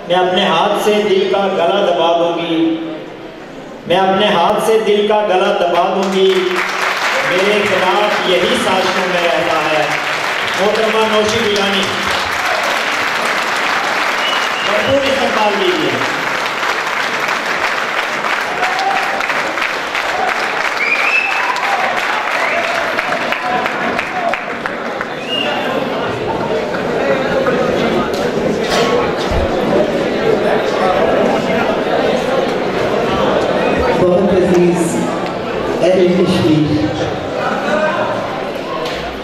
मैं अपने हाथ से दिल का गला दबा दूंगी, मैं अपने हाथ से दिल का गला दबा दूंगी, मेरे खिलाफ यही साजिशों में रहता है। मोहतरमा नौशी गिलानी, भरपूर इस्तकबाल कीजिए।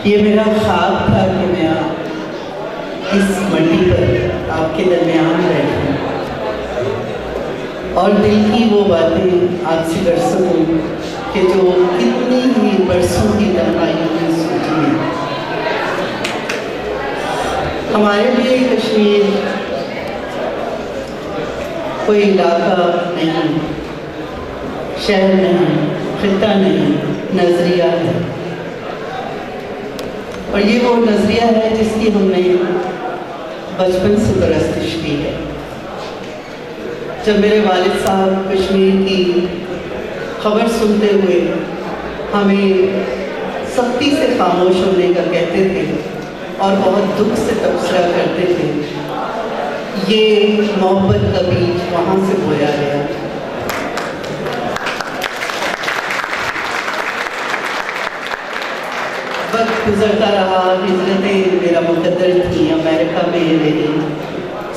ये मेरा ख्वाब था कि मैं इस मंडी पर आपके दरमियान बैठूं और दिल की वो बातें आपसे कर सकूं कि जो कितनी ही बरसों की तन्हाइयों में सोची है। हमारे लिए कश्मीर कोई इलाका नहीं, शहर नहीं, खिता नहीं, नजरिया है। और ये वो नजरिया है जिसकी हमने बचपन से परस्तिश की है। जब मेरे वालिद साहब कश्मीर की खबर सुनते हुए हमें सख्ती से खामोश होने का कहते थे और बहुत दुख से तबसरा करते थे, ये मोहब्बत का बीज वहाँ से बोया गया। वक्त गुजरता रहा, हिजरतें मेरा मुकद्दर थी, अमेरिका में रही,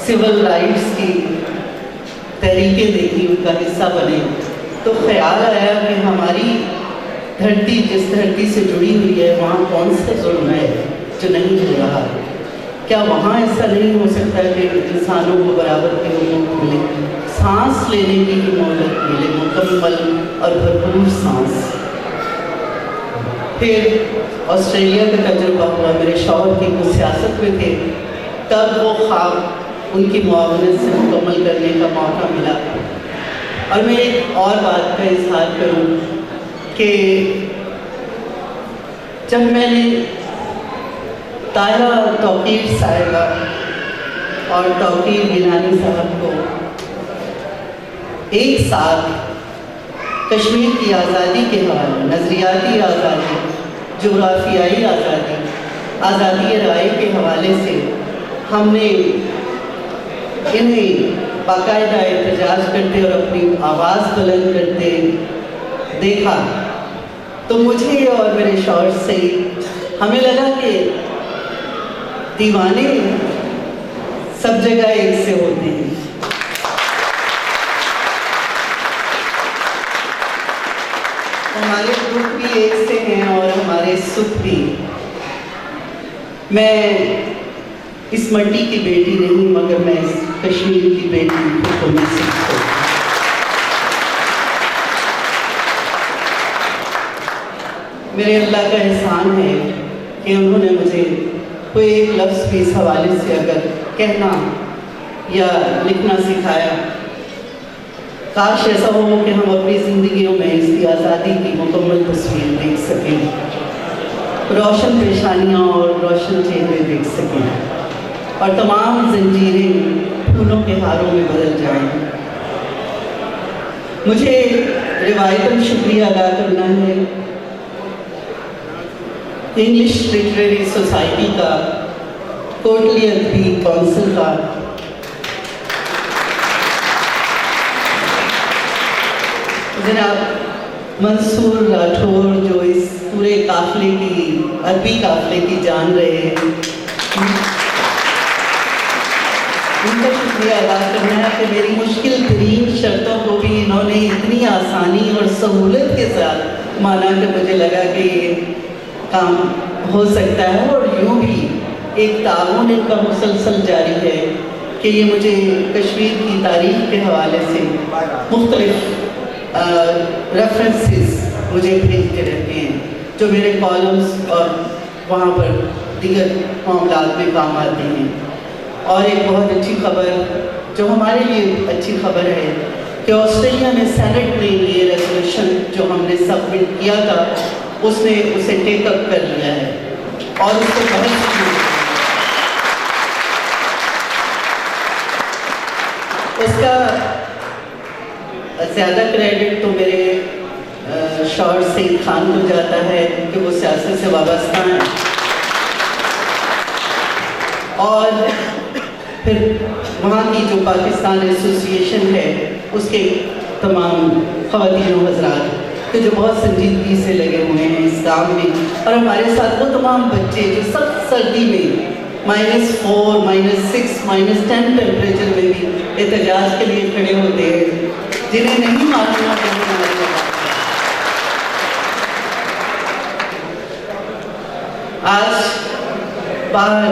सिविल राइट्स की तहरीकें देखी, उनका हिस्सा बने, तो ख्याल आया कि हमारी धरती जिस धरती से जुड़ी हुई है वहाँ कौन सा जुर्म है जो नहीं हो रहा। क्या वहाँ ऐसा नहीं हो सकता कि इंसानों को बराबर के हकूक़ मिले, सांस लेने की भी मोहलत मिले, मुकम्मल और भरपूर सांस। फिर ऑस्ट्रेलिया का तजुर्बा हुआ, मेरे शौहर की वो सियासत में थे, तब वो ख्वाब उनकी मुआवनत से मुकम्मल करने का मौका मिला। और मैं एक और बात का इजहार करूं कि जब मैंने ताहिरा तौकीर साहिबा और तौकीर गिलानी साहब को एक साथ कश्मीर की आज़ादी के हवाले, नज़रियाती आज़ादी, जोग्राफियाई आज़ादी, आज़ादी राय के हवाले से हमने इन्हें बाकायदा एहतजाज करते और अपनी आवाज़ बुलंद करते देखा, तो मुझे और मेरे शौहर से हमें लगा कि दीवाने सब जगह एक से होते हैं। हमारे दुख भी एक से हैं और हमारे सुख भी। मैं इस मंडी की बेटी नहीं, मगर मैं इस कश्मीर की बेटी को महसूस करती हूँ। मेरे अल्लाह का एहसान है कि उन्होंने मुझे कोई एक लफ्ज़ भी इस हवाले से अगर कहना या लिखना सिखाया। काश ऐसा हो कि हम अपनी ज़िंदगियों में इसकी आज़ादी की मुकम्मल तस्वीर देख सकें, रोशन पेशानियाँ और रोशन चेहरे देख सकें और तमाम जंजीरें फूलों के हारों में बदल जाएं। मुझे रिवायतन शुक्रिया अदा करना है इंग्लिश लिटरेरी सोसाइटी का, कोटली अदबी काउंसिल का, जनाब मंसूर राठौर जो इस पूरे काफिले की, अरबी काफिले की जान रहे हैं, उनका शुक्रिया अदा करना है कि मेरी मुश्किल तरीन शर्तों को भी इन्होंने इतनी आसानी और सहूलत के साथ माना कि मुझे लगा कि ये काम हो सकता है। और यूँ भी एक ताउन इनका मुसलसल जारी है कि ये मुझे कश्मीर की तारीख के हवाले से मुख्तलिफ रेफरेंसेस मुझे भेजते रहते हैं, जो मेरे कॉलम्स और वहाँ पर दीगर मामलात में काम आते हैं। और एक बहुत अच्छी खबर जो हमारे लिए अच्छी खबर है कि ऑस्ट्रेलिया में सेनेट ने ये रेजोल्यूशन जो हमने सबमिट किया था, उसने उसे टेकअप कर लिया है और उसको बहस की। उसका ज़्यादा क्रेडिट तो मेरे शौहर सईद खान को जाता है कि वो सियासत से वाबस्ता हैं, और फिर वहाँ की जो पाकिस्तान एसोसिएशन है उसके तमाम ख़वातीन हज़रात कि जो बहुत संजीदगी से लगे हुए हैं इस काम में, और हमारे साथ वो तमाम बच्चे जो सख्त सर्दी में -4, -6, -10 टेम्परेचर में भी एहतजाज के लिए खड़े होते हैं, जिन्हें नहीं मालूम आज बाहर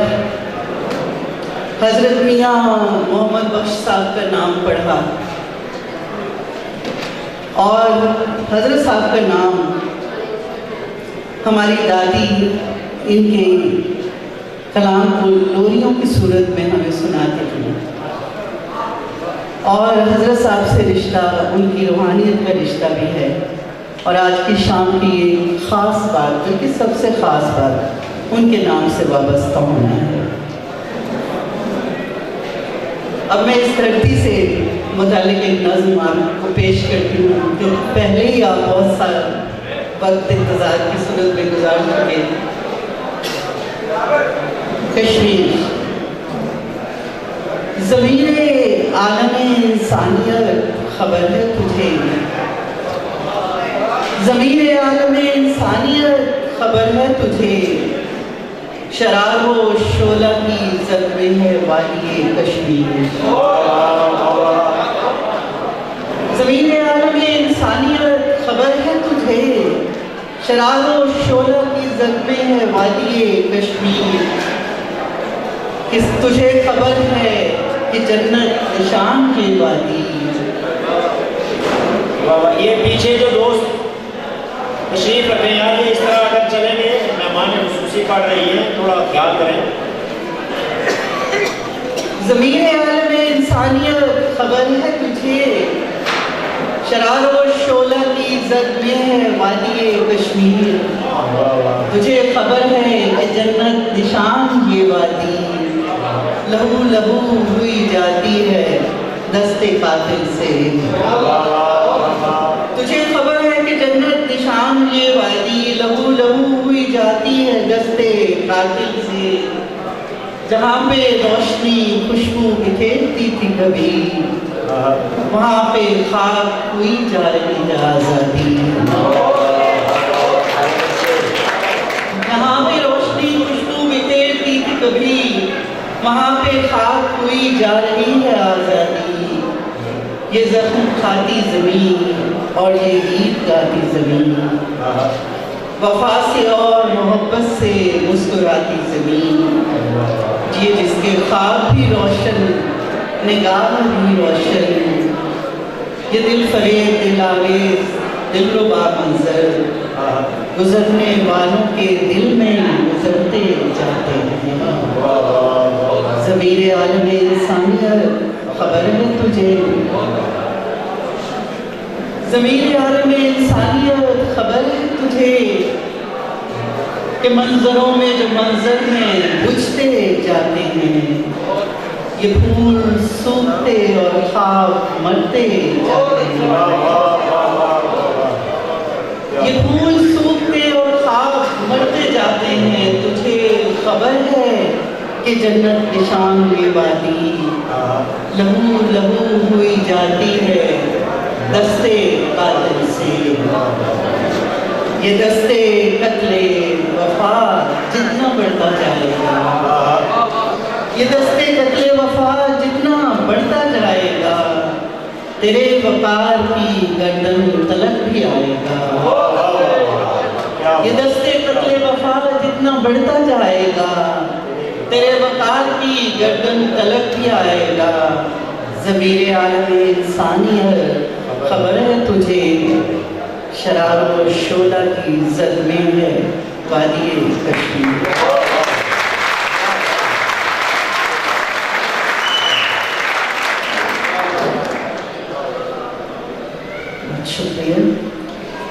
हजरत मियाँ मोहम्मद बख्श साहब का नाम पढ़ा, और हजरत साहब का नाम हमारी दादी इनके कलाम को लोरियों की सूरत में हमें सुनाते थे, और हजरत साहब से रिश्ता उनकी रूहानियत का रिश्ता भी है। और आज की शाम की ये ख़ास बात, बल्कि सबसे ख़ास बात, उनके नाम से वाबस्ता होना है। अब मैं इस धरती से मुतालिक एक नज़्म आपको पेश करती हूँ, जो पहले ही आप बहुत सारा वक्त इंतज़ार की सूरत में गुजार चुके। कश्मीर ज़मीरे आलमे इंसानियत खबर है तुझे, ज़मीरे आलमे इंसानियत खबर है तुझे, शराब व शोला की इज्जत में है वादी कश्मीर। ज़मीरे आलमे इंसानियत खबर है तुझे, शराब व शोला की इज्जत में है वादी कश्मीर। किस तुझे खबर है कि जन्नत निशान की वादी। ये पीछे जो दोस्त तशरीफ रखें यार, इस तरह अगर चलेंगे, मेहमान खुसूसी पड़ रही है, थोड़ा ख्याल करें। ज़मीरे आलमे इंसानियत खबर है तुझे, शरार और शोला की इज्जत में है वादी कश्मीर। तुझे खबर है कि जन्नत निशान ये वादी, लहू लहू हुई जाती है दस्ते कातिल से। तुझे खबर है कि जन्नत निशान ये वादी, लहू लहू हुई जाती है दस्ते कातिल से। जहाँ पे रोशनी खुशबू बिखेरती थी कभी, वहाँ पे खाक हुई जा रही है आज़ादी। जहाँ पे रोशनी खुशबू बिखेरती थी कभी, वहाँ पे खाक हुई जा रही है आज़ादी। ये ज़ख्म खाती ज़मीन और ये गीत गाती ज़मीन, वफा से और मोहब्बत से मुस्कुराती ज़मीन। ये जिसके ख्वाब भी रोशन, निगाह भी रोशन, ये दिल फरेब दिलावेज दिलरुबा मंजर, गुजरने वालों के दिल में गुजरते जाते हैं। ज़मीरे आलमे इंसानियत खबर है तुझे, ज़मीरे आलमे इंसानियत खबर है तुझे, कि मंजरों में जो मंजर हैं बुझते जाते हैं। ये फूल सूखते और ख्वाब मरते जाते हैं। ये फूल सूखते और ख्वाब मरते जाते हैं। तुझे खबर है कि जन्नत निशान ये वादी, लहू लहू हुई जाती है दस्ते कातिल से। ये दस्ते कत्ले वफा जितना बढ़ता जाएगा, ये दस्ते कत्ले वफा जितना बढ़ता जाएगा, तेरे वकार की गर्दन तलक भी आएगा। ये दस्ते कत्ले वफा जितना बढ़ता जाएगा, तेरे वकार की गर्दन तलक भी आएगा। ज़मीरे आलमे इंसानियत खबर है तुझे, शराब और शोला की इज्जत में है वादी कश्मीर। शुक्रिया।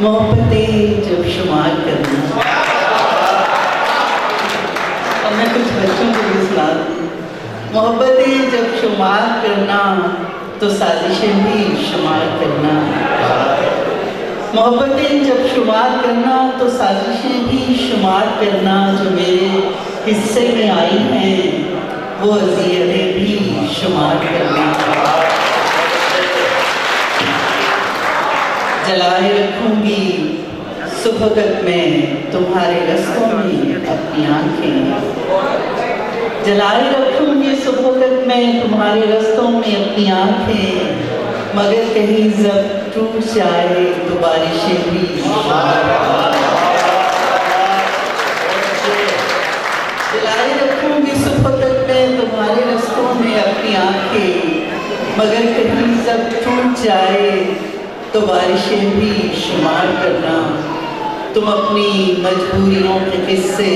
मोहब्बतें जब शुमार करना, और मैं कुछ बच्चों को भी सुना दूँ। मोहब्बतें जब शुमार करना, तो साजिशें भी शुमार करना। मोहब्बतें जब शुमार करना तो साजिशें भी शुमार करना। जो मेरे हिस्से में आई हैं वो अज़ियतें भी शुमार करना। जलाए रखूंगी सुबह तक मैं तुम्हारे रस्तों में अपनी आंखें। जलाए रखूंगी सुबह तक मैं तुम्हारे रस्तों में अपनी आंखें। मगर कहीं जब टूट जाए तो बारिशें भी जलाए रखूंगी सुबह तक मैं तुम्हारे रस्तों में अपनी आंखें। मगर कहीं जब टूट जाए तो बारिशें भी शुमार करना। तुम अपनी मजबूरियों के किस्से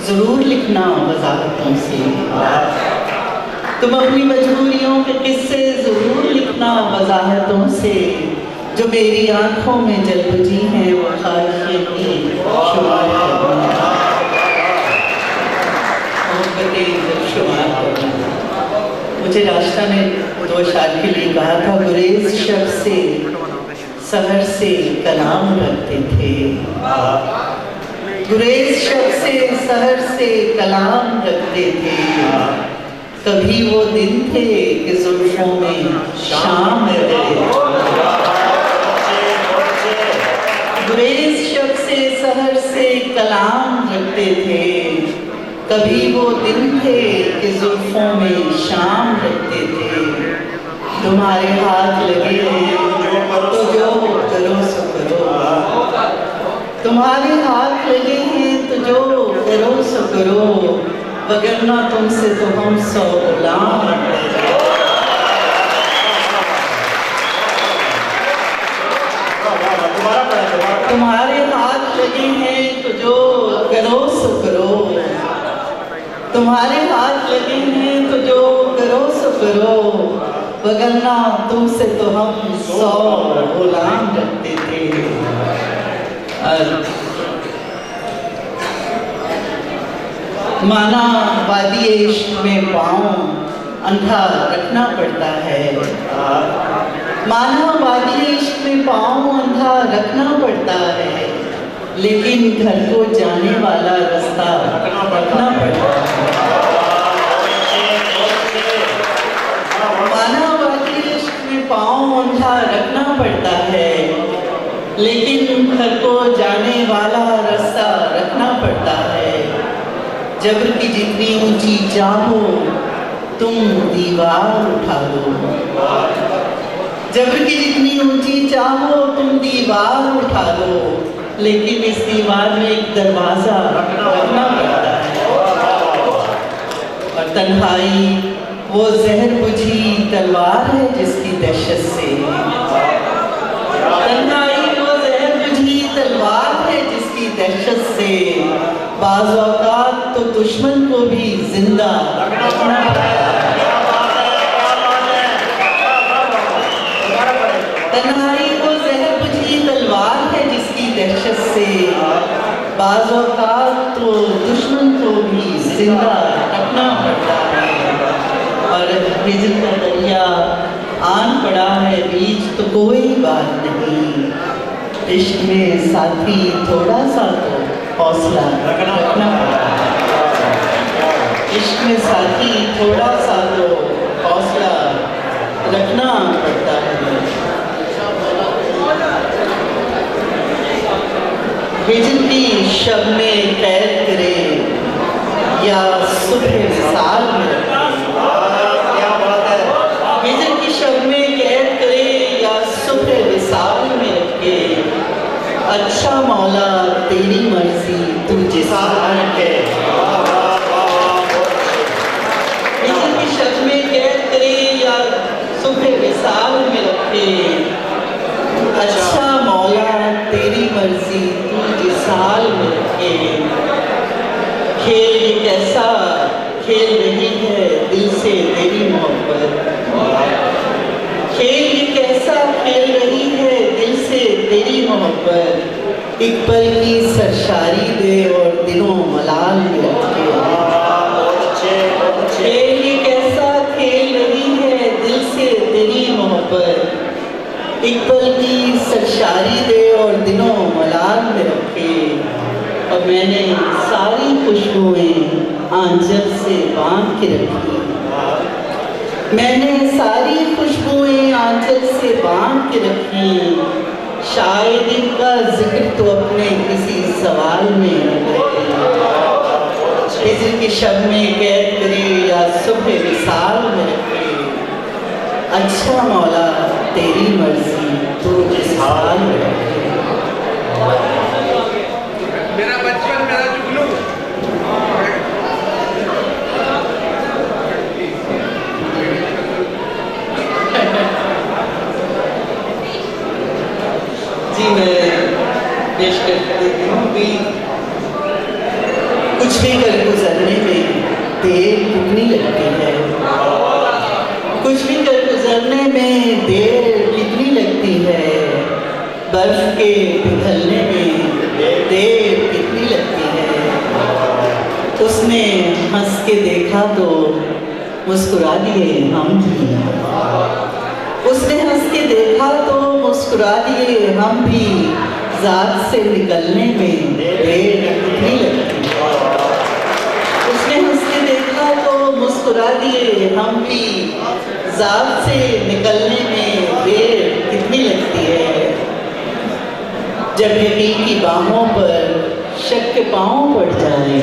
ज़रूर लिखना वज़ाहतों से। तुम अपनी मजबूरियों के किस्से ज़रूर लिखना वज़ाहतों से। जो मेरी आंखों में जल बुझी हैं वो ख्वाहिशें भी शुमार करना। शुमार करना। मुझे रास्ता ने 2 अशार के लिए कहा था, गुरेज शब से सहर से कलाम रखते थे। गुरेज शब से सहर से कलाम रखते थे। कभी वो दिन थे कि जुल्फों में शाम रहते थे। गुरेज शब से सहर से कलाम रखते थे। कभी वो दिन थे कि जुल्फों में शाम रखते थे। तुम्हारे हाथ लगे हैं तो जो करो सो करो। तुम्हारे हाथ लगे हैं तो जो करो सो करो। वगरना तुमसे तो हम 100 गुलाम। तुम्हारे हाथ लगे हैं तो जो करो सो करो। तुम्हारे हाथ लगे हैं तो जो करो सो करो। वगरना तुमसे तो हम 100 गुलाम रखते थे। माना वादी इश्क में पाँव अंधा रखना पड़ता है। माना वादी इश्क में पाँव अंधा रखना पड़ता है। लेकिन घर को जाने वाला रास्ता रखना पड़ता है। माना वादी इश्क में पाँव अंधा रखना पड़ता है। लेकिन घर को जाने वाला रास्ता रखना पड़ता है। जबर की जितनी ऊंची चाहो तुम दीवार उठा लो। जबर की जितनी ऊंची चाहो तुम दीवार उठा लो। लेकिन इस दीवार में एक दरवाजा रखना पड़ता है। और तन्हाई वो जहर बुझी तलवार है जिसकी दहशत से। तन्हाई वो जहर बुझी तलवार है जिसकी दहशत से। बाज़ औक़ात तो दुश्मन को भी जिंदा रखना पड़ता है। तन्हाई वो जहर बुझी तलवार है जिसकी दहशत से। बाज़ औक़ात तो दुश्मन को भी जिंदा रखना पड़ता है। और हिज्र का दरिया आन पड़ा है बीच तो कोई बात नहीं। इश्क में साथी थोड़ा सा तो हौसला रखना पड़ता है। इश्क में साथी थोड़ा सा तो हौसला रखना पड़ता है। हिज्र की शब में कैद करे या सुबह विसाल में रखे। हिज्र की शब में कैद करे या सुबह विसाल में रखे। अच्छा मौला तेरी मर्जी तू जिसा रखे। हिज्र की शब में कैद करे या सुबह विसाल में रखे। अच्छा मौला तेरी मर्जी तू जिसाल में रखे। खेल ये कैसा खेल रही है दिल से तेरी मोहब्बत। खेल ये कैसा खेल रही है दिल से तेरी मोहब्बत। एक पल की सरशारी दे और दिलों मलाल में रखे। खेल ये कैसा खेल रही है दिल से तेरी एक पल की सरशारी दे और दिनों मलाल में रखे, और मैंने सारी खुशबुएं आंचल से बांध के रखी। मैंने सारी खुशबुएं आंचल से बांध के रखी। शायद इनका जिक्र तो अपने किसी सवाल में न करे, हिज्र की शब में कैद करे या सुबह विसाल में रखे। अच्छा मौला तेरी मर्जी तू किस हाल में रखे। मेरा बचपन मेरा जुगनू। जी मैं पेश कर देती हूँ भी कुछ भी कर गुजरने में देर कितनी लगती है, कुछ भी कर गुजरने में देर कितनी लगती है, बर्फ के पिघलने में देर कितनी लगती है। उसने हंस के देखा तो मुस्कुरा दिए हम भी, उसने हंस के देखा तो मुस्कुरा दिए हम भी, ज़ात से निकलने में देर कितनी लगती है। उसने हंस के देखा तो मुस्कुरा दिए हम भी, ज़ात से निकलने में देर कितनी लगती है। जब यकीन की बाहों पर शक के पाँव पड़ जाए,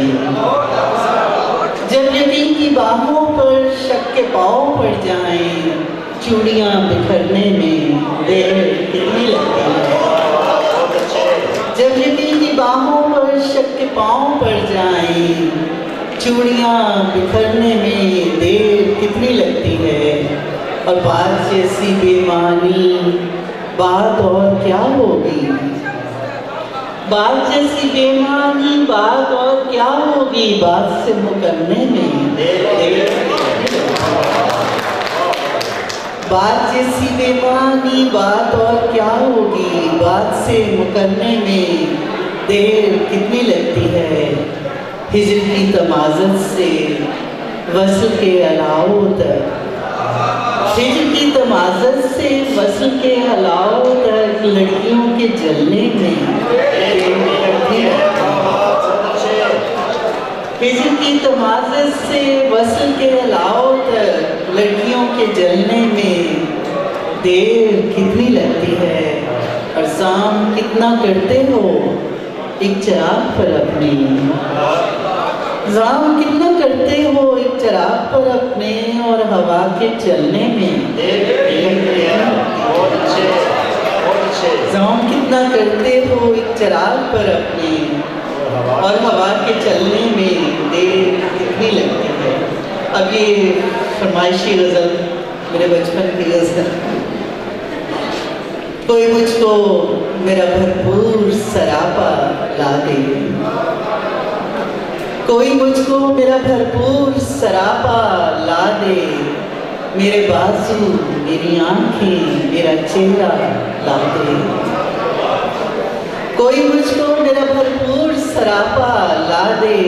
जब यकीन की बाहों पर शक के पाँव पड़ जाएं, चूड़ियाँ बिखरने में देर कितनी लगती है। जब यकीन की बाहों पर शक के पाँव पड़ जाएं, चूड़ियाँ बिखरने में देर कितनी लगती है। और बात जैसी बेमानी बात और क्या होगी, बात जैसी बेमानी बात और क्या होगी, बात से मुकरने में देर। बात जैसी बेमानी बात और क्या होगी, बात से मुकरने में देर कितनी लगती है। हिज्र की तमाज़त से वस्ल के अलाओ तक, हिज्र की तमाज़त से वस्ल के अलाओ तक लड़कियों के जलने में हिज्र की तमाज़त से वस्ल के अलाओ तक लड़कियों के जलने में देर कितनी लगती है। और शाम कितना करते हो एक चिराग पर अपने, जाम कितना करते हो एक चिराग पर अपने, और हवा के चलने में जाम कितना करते हो एक चिराग पर अपने, और हवा के चलने में देर कितनी लगती है। अब ये फरमाइशी गज़ल मेरे बचपन की गज़ल। कोई मुझको मेरा भरपूर सरापा ला दे, कोई मुझको मेरा भरपूर सरापा ला दे, मेरे बाजू मेरी आंखें मेरा चेहरा ला दे। कोई मुझको मेरा भरपूर सरापा ला दे,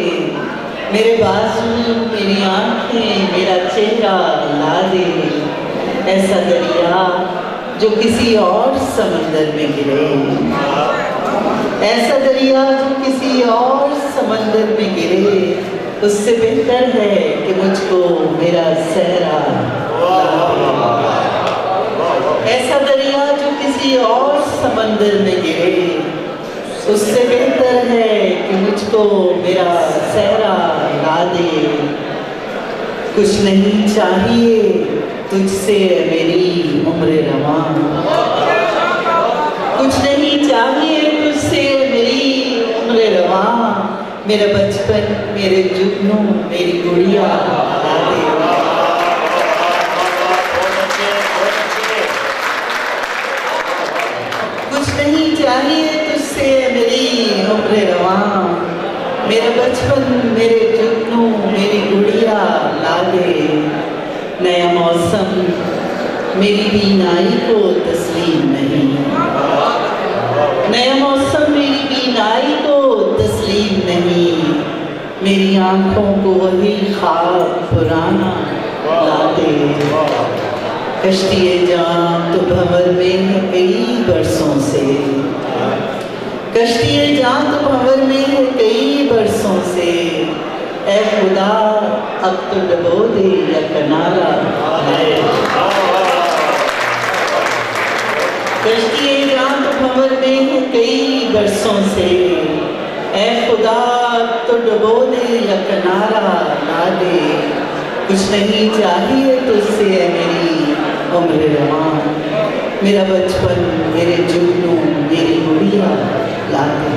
मेरे बाजू मेरी आंखें मेरा चेहरा ला दे। ऐसा दरिया जो किसी और समंदर में गिरे, ऐसा दरिया जो किसी और समंदर में गिरे, उससे बेहतर है कि मुझको मेरा सहरा ला दे। ऐसा दरिया जो किसी और समंदर में गिरे, उससे बेहतर है कि मुझको मेरा सहरा ला दे। कुछ नहीं चाहिए तुझसे मेरी उम्र रवां, कुछ नहीं चाहिए तुझसे मेरी उम्र रवां, मेरा बचपन मेरे जुगनू मेरी गुड़िया ला दे। कुछ नहीं चाहिए तुझसे मेरी उम्र रवां, मेरा बचपन मेरे जुगनू मेरी गुड़िया ला दे। नया मौसम मेरी बीनाई को तस्लीम नहीं, नया मौसम मेरी बीनाई को तस्लीम नहीं, मेरी आंखों को वही ख्वाब पुराना ला दे। कश्तिए जान तो भंवर में है कई बरसों से, कश्तिए जान तो भंवर में है कई बरसों से, ऐ खुदा अब तो डबो दे या किनारा। कश्तिए जान तो भंवर में है कई बरसों से, ऐ खुदा अब तो डबो दे या किनारा ला दे। कुछ नहीं चाहिए तुझसे है मेरी उम्र रवां, मेरा बचपन मेरे जुगनू मेरी गुड़िया ला दे।